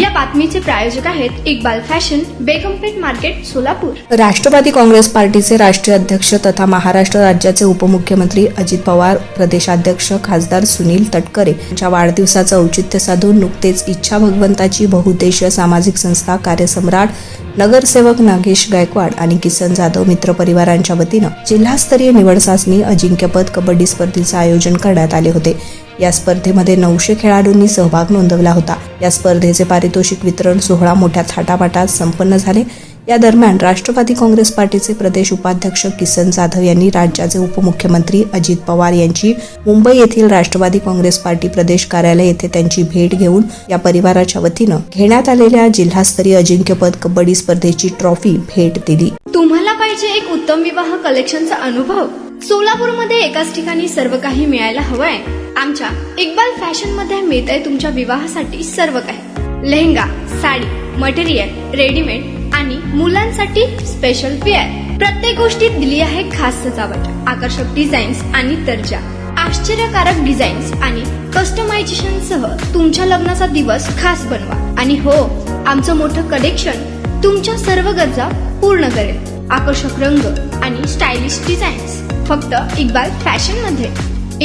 या बातमीचे प्रायोजक आहेत इक्बाल फॅशन, बेगमपेठ मार्केट, सोलापूर। राष्ट्रवादी काँग्रेस पार्टीचे राष्ट्रीय अध्यक्ष तथा महाराष्ट्र राज्याचे उपमुख्यमंत्री अजित पवार, प्रदेशाध्यक्ष खासदार सुनील तटकरे यांच्या वाढदिवसाचं औचित्य साधून नुकतेच इच्छा भगवंताची बहुउद्देशीय सामाजिक संस्था कार्यसम्राट, नगरसेवक नागेश गायकवाड आणि किसन जाधव मित्र परिवारांच्या वतीनं जिल्हास्तरीय निवड चाचणी अजिंक्यपद कबड्डी स्पर्धेचं आयोजन करण्यात आले होते। या स्पर्धेमध्ये 900 खेळाडूंनी सहभाग नोंदवला होता। या स्पर्धेचे पारितोषिक वितरण सोहळा मोठ्या थाटामाटात संपन्न झाले। या दरम्यान राष्ट्रवादी काँग्रेस पार्टीचे प्रदेश उपाध्यक्ष किसन जाधव यांनी राज्याचे उपमुख्यमंत्री अजित पवार यांची मुंबई येथील राष्ट्रवादी काँग्रेस पार्टी प्रदेश कार्यालय येथे त्यांची भेट घेऊन या परिवाराच्या वतीनं घेण्यात आलेल्या जिल्हास्तरीय अजिंक्यपद कबड्डी स्पर्धेची ट्रॉफी भेट दिली। तुम्हाला पाहिजे एक उत्तम विवाह कलेक्शनचा अनुभव? सोलापूरमध्ये एकाच ठिकाणी सर्व काही मिळायला हवंय? आमच्या इक्बाल फॅशन मध्ये मिळतंय तुमच्या विवाहासाठी सर्व काही। लेहंगा, साडी, मटेरियल, रेडीमेड आणि मुलांसाठी स्पेशल वेअर। प्रत्येक गोष्टीत दिली आहे खास सजावट, आकर्षक डिझाईन्स आणि दर्जा, आश्चर्यकारक डिझाईन्स आणि कस्टमायझेशन सह तुमच्या लग्नाचा दिवस खास बनवा। आणि हो, आमचं मोठं कलेक्शन तुमच्या सर्व गरजा पूर्ण करेल। आकर्षक रंग आणि स्टायलिश डिझाईन्स फक्त इक्बाल फॅशन मध्ये।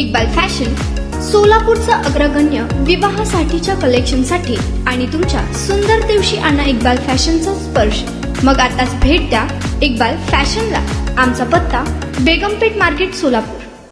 इक्बाल फॅशन सोलापूरचा अग्रगण्य विवाहासाठीच्या कलेक्शनसाठी आणि तुमच्या सुंदर दिवशी आणा इक्बाल फॅशनचा स्पर्श। मग आताच भेट द्या इक्बाल फॅशनला। आमचा पत्ता बेगमपेठ मार्केट, सोलापूर।